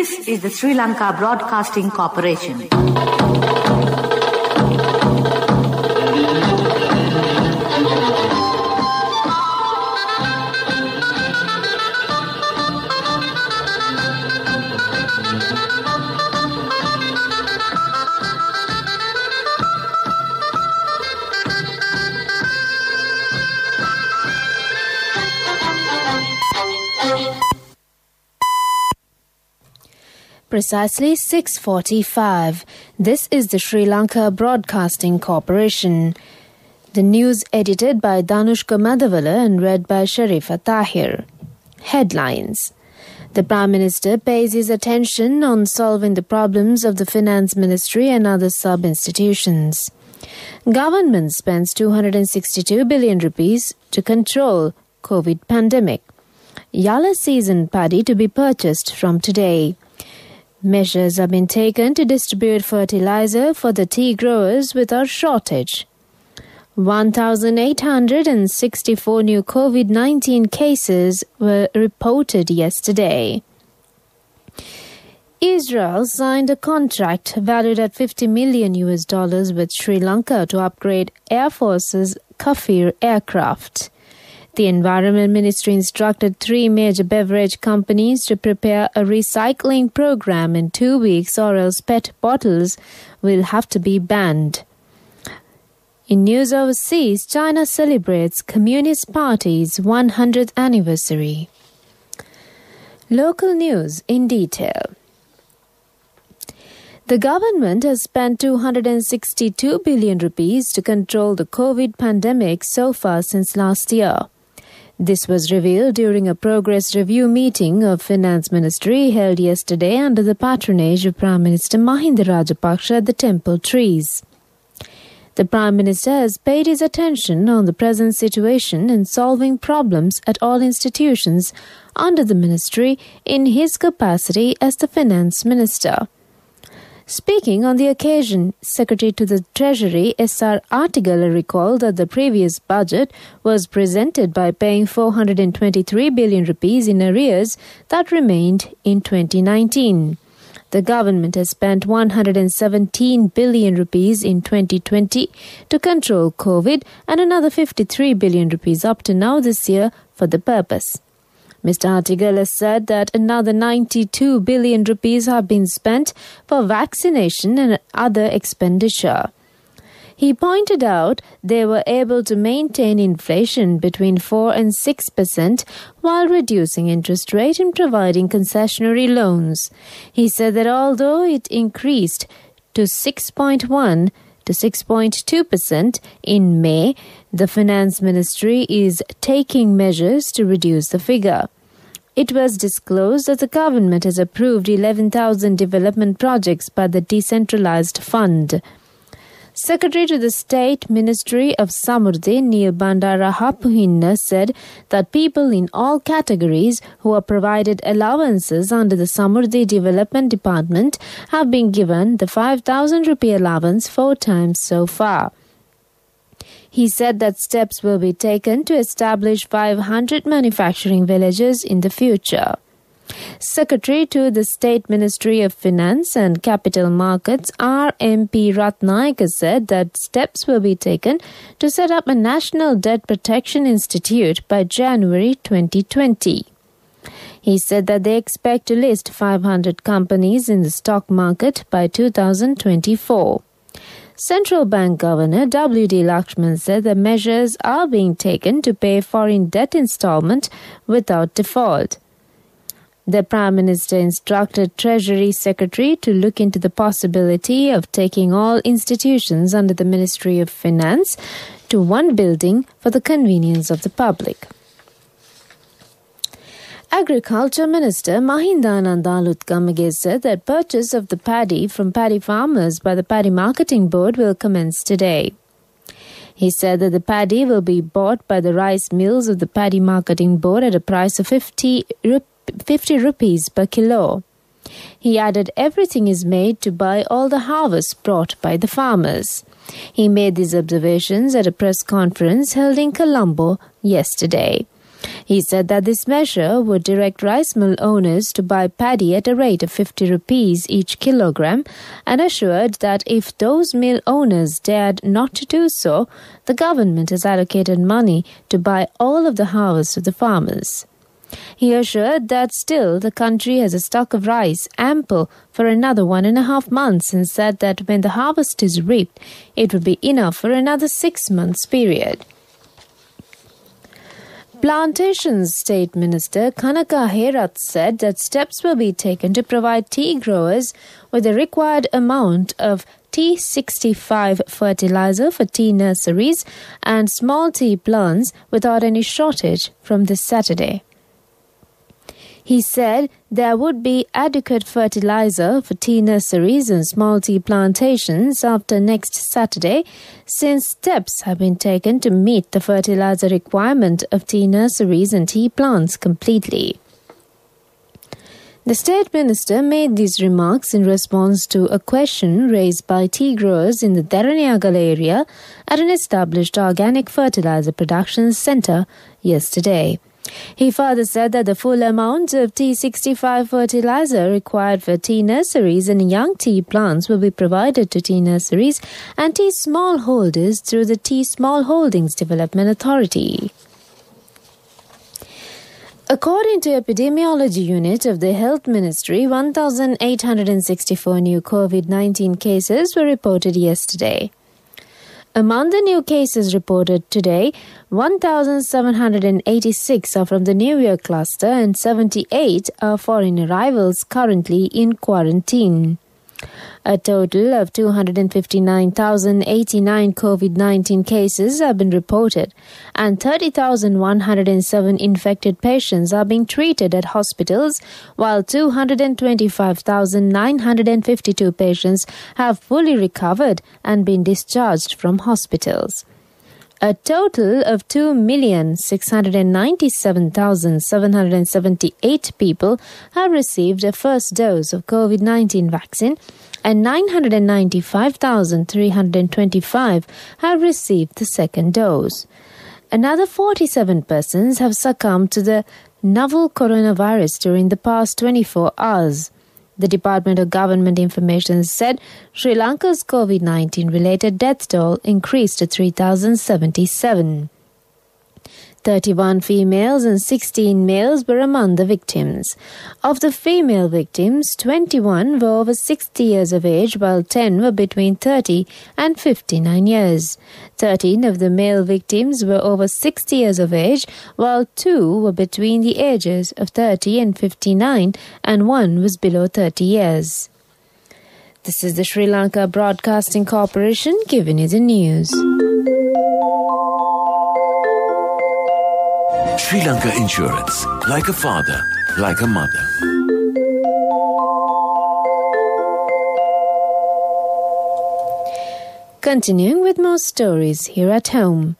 This is the Sri Lanka Broadcasting Corporation. Precisely 6:45. This is the Sri Lanka Broadcasting Corporation. The news edited by Danushka Madhavala and read by Sharifa Tahir. Headlines. The Prime Minister pays his attention on solving the problems of the Finance Ministry and other sub-institutions. Government spends 262 billion rupees to control COVID pandemic. Yala season paddy to be purchased from today. Measures have been taken to distribute fertilizer for the tea growers without shortage. 1,864 new COVID-19 cases were reported yesterday. Israel signed a contract valued at $50 million with Sri Lanka to upgrade Air Force's Kafir aircraft. The Environment Ministry instructed 3 major beverage companies to prepare a recycling program in 2 weeks, or else PET bottles will have to be banned. In news overseas, China celebrates Communist Party's 100th anniversary. Local news in detail. The government has spent 262 billion rupees to control the COVID pandemic so far since last year. This was revealed during a progress review meeting of Finance Ministry held yesterday under the patronage of Prime Minister Mahinda Rajapaksa at the Temple Trees. The Prime Minister has paid his attention on the present situation and solving problems at all institutions under the ministry in his capacity as the Finance Minister. Speaking on the occasion, Secretary to the Treasury S.R. Artigala recalled that the previous budget was presented by paying 423 billion rupees in arrears that remained in 2019. The government has spent 117 billion rupees in 2020 to control COVID and another 53 billion rupees up to now this year for the purpose. Mr. Artigala said that another 92 billion rupees have been spent for vaccination and other expenditure. He pointed out they were able to maintain inflation between 4 and 6% while reducing interest rate and providing concessionary loans. He said that although it increased to 6.1 to 6.2% in May, the Finance Ministry is taking measures to reduce the figure. It was disclosed that the government has approved 11,000 development projects by the Decentralized Fund. Secretary to the State Ministry of Samurdhi, Neil Bandara Hapuhinna, said that people in all categories who are provided allowances under the Samurdhi Development Department have been given the 5,000 rupee allowance 4 times so far. He said that steps will be taken to establish 500 manufacturing villages in the future. Secretary to the State Ministry of Finance and Capital Markets R.M.P. Ratnayaka said that steps will be taken to set up a National Debt Protection Institute by January 2020. He said that they expect to list 500 companies in the stock market by 2024. Central Bank Governor W.D. Lakshman said that measures are being taken to pay foreign debt installment without default. The Prime Minister instructed Treasury Secretary to look into the possibility of taking all institutions under the Ministry of Finance to one building for the convenience of the public. Agriculture Minister Mahindananda Lutkamage said that purchase of the paddy from paddy farmers by the Paddy Marketing Board will commence today. He said that the paddy will be bought by the rice mills of the Paddy Marketing Board at a price of 50 rupees per kilo. He added everything is made to buy all the harvest brought by the farmers. He made these observations at a press conference held in Colombo yesterday. He said that this measure would direct rice mill owners to buy paddy at a rate of 50 rupees each kilogram and assured that if those mill owners dared not to do so, the government has allocated money to buy all of the harvest of the farmers. He assured that still the country has a stock of rice ample for another 1.5 months and said that when the harvest is reaped, it will be enough for another 6 months period. Plantations State Minister Kanaka Herath said that steps will be taken to provide tea growers with the required amount of T65 fertilizer for tea nurseries and small tea plants without any shortage from this Saturday. He said there would be adequate fertilizer for tea nurseries and small tea plantations after next Saturday, since steps have been taken to meet the fertilizer requirement of tea nurseries and tea plants completely. The State Minister made these remarks in response to a question raised by tea growers in the Deraniagal area at an established organic fertilizer production centre yesterday. He further said that the full amount of T65 fertilizer required for tea nurseries and young tea plants will be provided to tea nurseries and tea smallholders through the Tea Smallholdings Development Authority. According to Epidemiology Unit of the Health Ministry, 1,864 new COVID-19 cases were reported yesterday. Among the new cases reported today, 1,786 are from the New Year cluster and 78 are foreign arrivals currently in quarantine. A total of 259,089 COVID-19 cases have been reported and 30,107 infected patients are being treated at hospitals, while 225,952 patients have fully recovered and been discharged from hospitals. A total of 2,697,778 people have received a first dose of COVID-19 vaccine and 995,325 have received the second dose. Another 47 persons have succumbed to the novel coronavirus during the past 24 hours. The Department of Government Information said Sri Lanka's COVID-19 related death toll increased to 3,077. 31 females and 16 males were among the victims. Of the female victims, 21 were over 60 years of age, while 10 were between 30 and 59 years. 13 of the male victims were over 60 years of age, while 2 were between the ages of 30 and 59, and 1 was below 30 years. This is the Sri Lanka Broadcasting Corporation giving you the news. Sri Lanka Insurance, like a father, like a mother. Continuing with more stories here at home.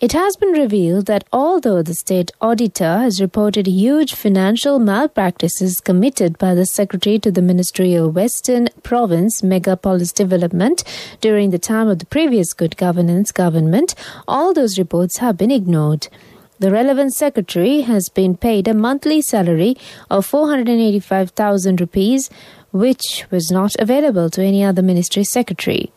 It has been revealed that although the state auditor has reported huge financial malpractices committed by the Secretary to the Ministry of Western Province Megapolis Development during the time of the previous Good Governance government, all those reports have been ignored. The relevant secretary has been paid a monthly salary of 485,000 rupees, which was not available to any other ministry secretary.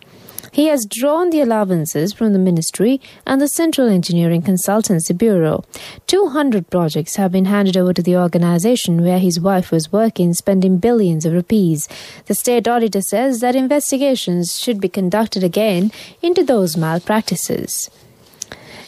He has drawn the allowances from the ministry and the Central Engineering Consultancy Bureau. 200 projects have been handed over to the organization where his wife was working, spending billions of rupees. The state auditor says that investigations should be conducted again into those malpractices.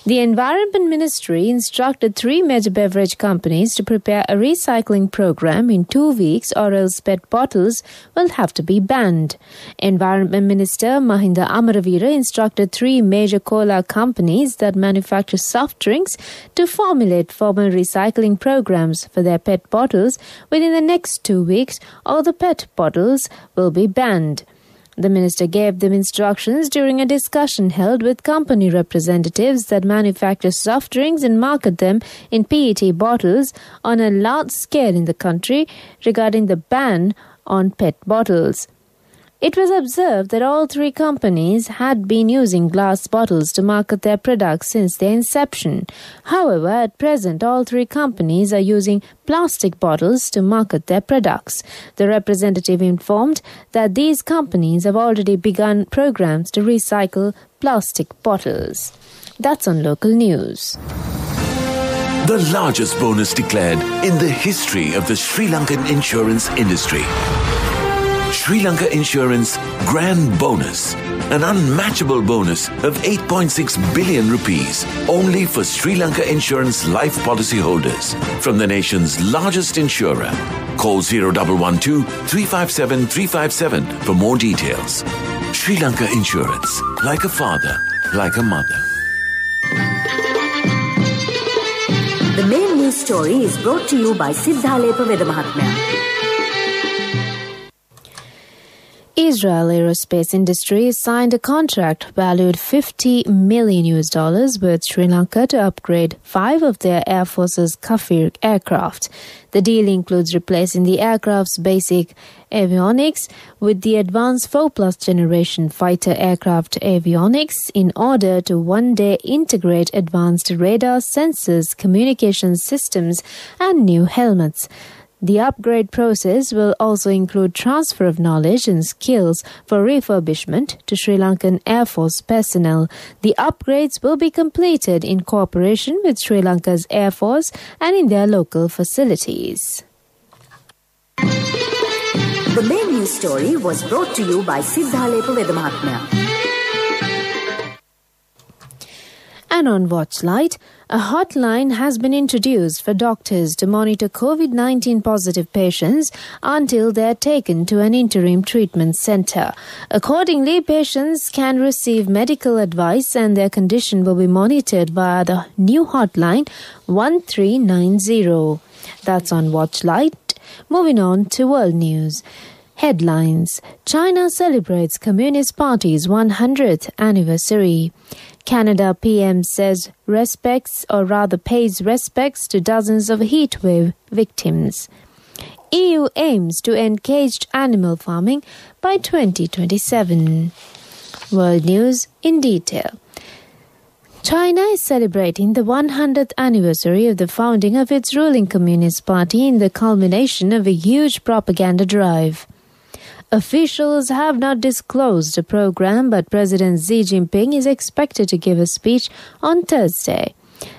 The Environment Ministry instructed 3 major beverage companies to prepare a recycling program in 2 weeks, or else PET bottles will have to be banned. Environment Minister Mahinda Amaravira instructed 3 major cola companies that manufacture soft drinks to formulate formal recycling programs for their PET bottles within the next 2 weeks, or the PET bottles will be banned. The minister gave them instructions during a discussion held with company representatives that manufacture soft drinks and market them in PET bottles on a large scale in the country regarding the ban on PET bottles. It was observed that all three companies had been using glass bottles to market their products since their inception. However, at present, all three companies are using plastic bottles to market their products. The representative informed that these companies have already begun programs to recycle plastic bottles. That's on local news. The largest bonus declared in the history of the Sri Lankan insurance industry. Sri Lanka Insurance Grand Bonus, an unmatchable bonus of 8.6 billion rupees only for Sri Lanka Insurance life policy holders from the nation's largest insurer. Call 0112 357 357 for more details. Sri Lanka Insurance, like a father, like a mother. The main news story is brought to you by Siddhalepa Vedamahatmya. Israel Aerospace Industries signed a contract valued $50 million with Sri Lanka to upgrade 5 of their Air Force's Kafir aircraft. The deal includes replacing the aircraft's basic avionics with the advanced 4+ generation fighter aircraft avionics in order to one day integrate advanced radar sensors, communication systems, and new helmets. The upgrade process will also include transfer of knowledge and skills for refurbishment to Sri Lankan Air Force personnel. The upgrades will be completed in cooperation with Sri Lanka's Air Force and in their local facilities. The main news story was brought to you by Siddhalepa Vedamahatmya. And on Watchlight, a hotline has been introduced for doctors to monitor COVID-19 positive patients until they are taken to an interim treatment center. Accordingly, patients can receive medical advice and their condition will be monitored via the new hotline 1390. That's on Watchlight. Moving on to world news. Headlines. China celebrates Communist Party's 100th anniversary. Canada PM says pays respects to dozens of heatwave victims. EU aims to end caged animal farming by 2027. World news in detail. China is celebrating the 100th anniversary of the founding of its ruling Communist Party in the culmination of a huge propaganda drive. Officials have not disclosed the program, but President Xi Jinping is expected to give a speech on Thursday.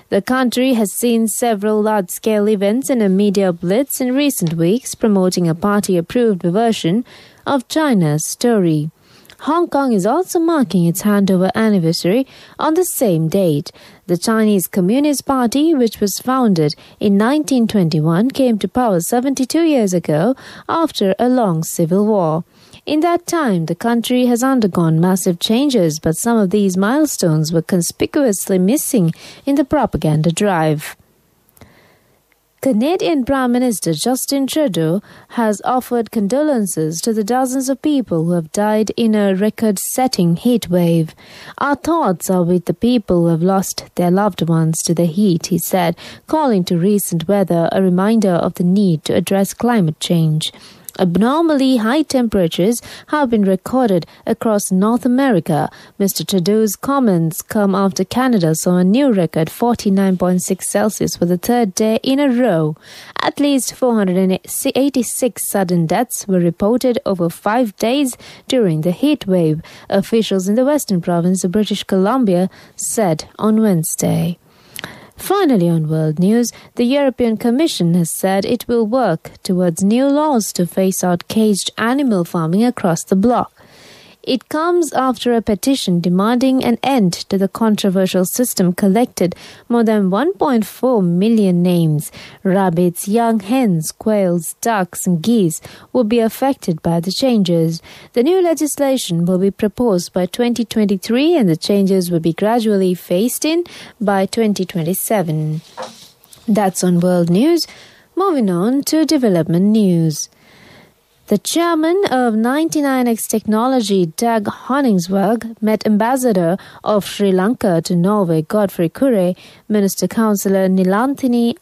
The country has seen several large-scale events and a media blitz in recent weeks promoting a party-approved version of China's story. Hong Kong is also marking its handover anniversary on the same date. The Chinese Communist Party, which was founded in 1921, came to power 72 years ago after a long civil war. In that time, the country has undergone massive changes, but some of these milestones were conspicuously missing in the propaganda drive. Canadian Prime Minister Justin Trudeau has offered condolences to the dozens of people who have died in a record-setting heat wave. Our thoughts are with the people who have lost their loved ones to the heat, he said, calling to recent weather a reminder of the need to address climate change. Abnormally high temperatures have been recorded across North America. Mr. Trudeau's comments come after Canada saw a new record 49.6 Celsius for the third day in a row. At least 486 sudden deaths were reported over 5 days during the heat wave, officials in the western province of British Columbia said on Wednesday. Finally, on world news, the European Commission has said it will work towards new laws to phase out caged animal farming across the bloc. It comes after a petition demanding an end to the controversial system collected more than 1.4 million names. Rabbits, young hens, quails, ducks and geese will be affected by the changes. The new legislation will be proposed by 2023 and the changes will be gradually phased in by 2027. That's on world news. Moving on to development news. The chairman of 99X Technology, Dag Honningsvåg, met Ambassador of Sri Lanka to Norway, Godfrey Kure, Minister Councillor Nilanthini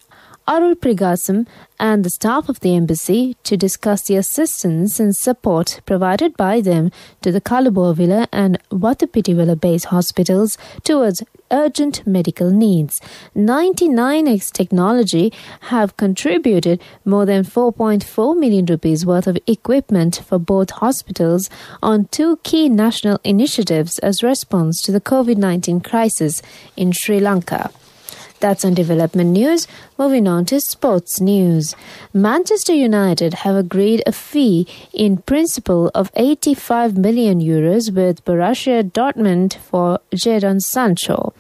Arul Prigasam and the staff of the embassy to discuss the assistance and support provided by them to the Kalubovila and Vatupitivala-based hospitals towards urgent medical needs. 99X Technology have contributed more than 4.4 million rupees worth of equipment for both hospitals on two key national initiatives as response to the COVID-19 crisis in Sri Lanka. That's on development news. Moving on to sports news. Manchester United have agreed a fee in principle of 85 million euros with Borussia Dortmund for Jadon Sancho.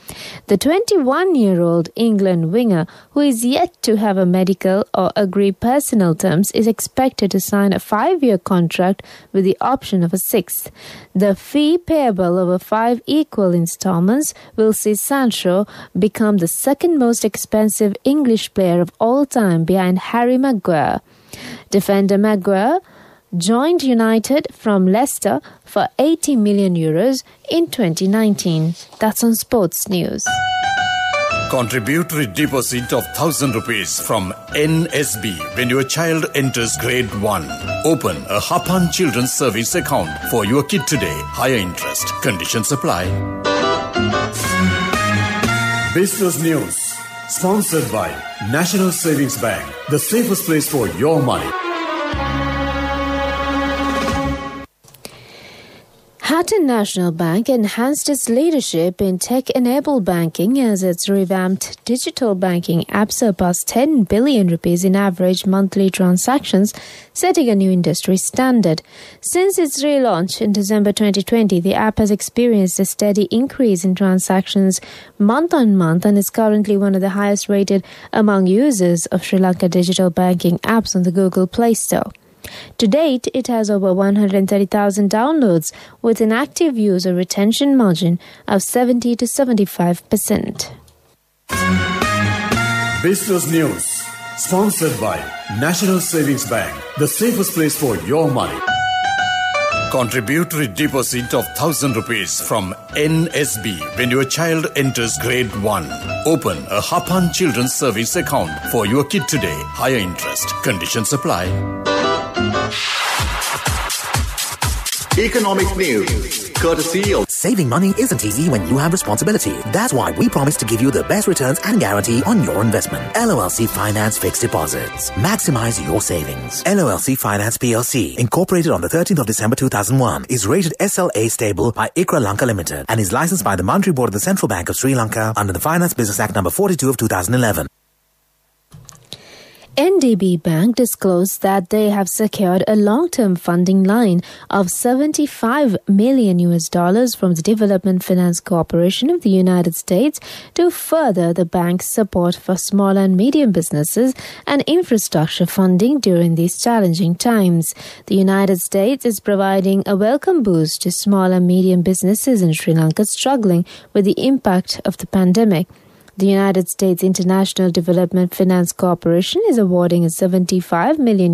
The 21-year-old England winger, who is yet to have a medical or agree personal terms, is expected to sign a 5-year contract with the option of a 6th. The fee, payable over 5 equal installments, will see Sancho become the second most expensive English player of all time behind Harry Maguire. Defender Maguire joined United from Leicester for 80 million euros in 2019. That's on sports news. Contributory deposit of 1,000 rupees from NSB when your child enters grade 1. Open a Hapan Children's Service account for your kid today. Higher interest. Conditions apply. Business News. Sponsored by National Savings Bank, the safest place for your money. Hatton National Bank enhanced its leadership in tech-enabled banking as its revamped digital banking app surpassed 10 billion rupees in average monthly transactions, setting a new industry standard. Since its relaunch in December 2020, the app has experienced a steady increase in transactions month on month and is currently one of the highest rated among users of Sri Lanka digital banking apps on the Google Play Store. To date, it has over 130,000 downloads with an active user retention margin of 70 to 75%. Business News. Sponsored by National Savings Bank, the safest place for your money. Contributory deposit of 1,000 rupees from NSB when your child enters grade 1. Open a Hapan Children's Service account for your kid today. Higher interest. Conditions apply. Economic news, courtesy of... Saving money isn't easy when you have responsibility. That's why we promise to give you the best returns and guarantee on your investment. LOLC Finance Fixed Deposits. Maximize your savings. LOLC Finance PLC, incorporated on the 13th of December 2001, is rated SLA stable by ICRA Lanka Limited and is licensed by the Monetary Board of the Central Bank of Sri Lanka under the Finance Business Act No. 42 of 2011. NDB Bank disclosed that they have secured a long-term funding line of $75 million from the Development Finance Corporation of the United States to further the bank's support for small and medium businesses and infrastructure funding during these challenging times. The United States is providing a welcome boost to small and medium businesses in Sri Lanka struggling with the impact of the pandemic. The United States International Development Finance Corporation is awarding a $75 million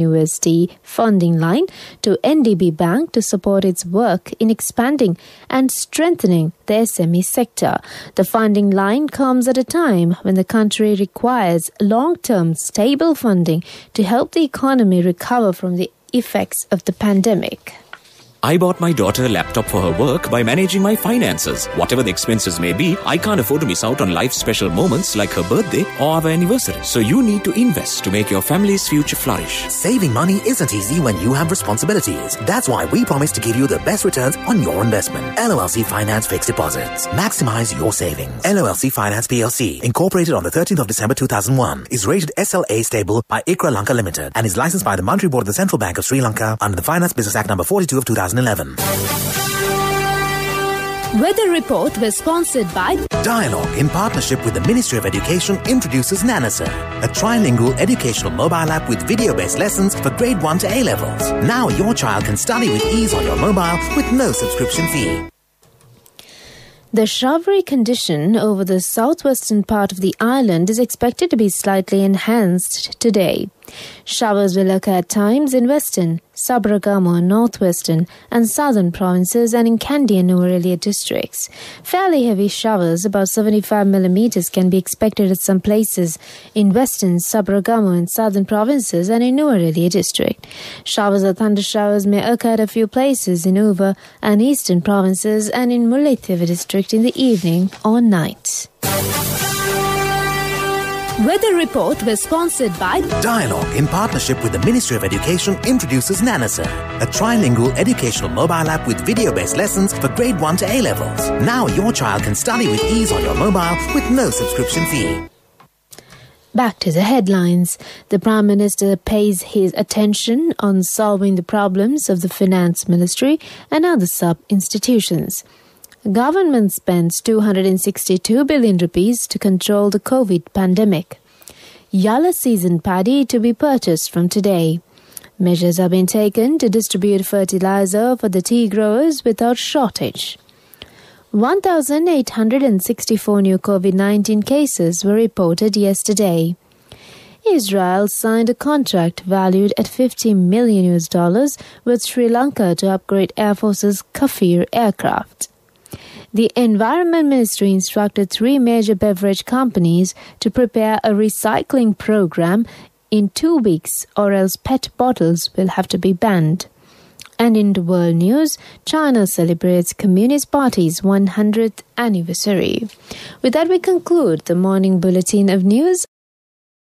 funding line to NDB Bank to support its work in expanding and strengthening the SME sector. The funding line comes at a time when the country requires long-term stable funding to help the economy recover from the effects of the pandemic. I bought my daughter a laptop for her work by managing my finances. Whatever the expenses may be, I can't afford to miss out on life's special moments like her birthday or our anniversary. So you need to invest to make your family's future flourish. Saving money isn't easy when you have responsibilities. That's why we promise to give you the best returns on your investment. LOLC Finance Fixed Deposits. Maximize your savings. LOLC Finance PLC, incorporated on the 13th of December 2001, is rated SLA stable by ICRA Lanka Limited and is licensed by the Monetary Board of the Central Bank of Sri Lanka under the Finance Business Act No. 42 of 2011. Weather report was sponsored by Dialogue, in partnership with the Ministry of Education, introduces Nanasa, a trilingual educational mobile app with video-based lessons for grade 1 to A levels. Now your child can study with ease on your mobile with no subscription fee. The showery condition over the southwestern part of the island is expected to be slightly enhanced today. Showers will occur at times in western, Sabaragamuwa, northwestern and southern provinces and in Kandy and Nuwara districts. Fairly heavy showers, about 75 millimeters, can be expected at some places in western, Sabaragamuwa and southern provinces and in Nuwara district. Showers or thunder showers may occur at a few places in Uva and eastern provinces and in Mullaitivu district in the evening or night. Weather report was sponsored by Dialogue, in partnership with the Ministry of Education, introduces Nanasa, a trilingual educational mobile app with video-based lessons for grade 1 to A-levels. Now your child can study with ease on your mobile with no subscription fee. Back to the headlines. The Prime Minister pays his attention on solving the problems of the Finance Ministry and other sub-institutions. The government spends 262 billion rupees to control the COVID pandemic. Yalla season paddy to be purchased from today. Measures have been taken to distribute fertilizer for the tea growers without shortage. 1,864 new COVID-19 cases were reported yesterday. Israel signed a contract valued at $50 million with Sri Lanka to upgrade Air Force's Kafir aircraft. The Environment Ministry instructed 3 major beverage companies to prepare a recycling program in 2 weeks, or else PET bottles will have to be banned. And in the world news, China celebrates Communist Party's 100th anniversary. With that, we conclude the morning bulletin of news.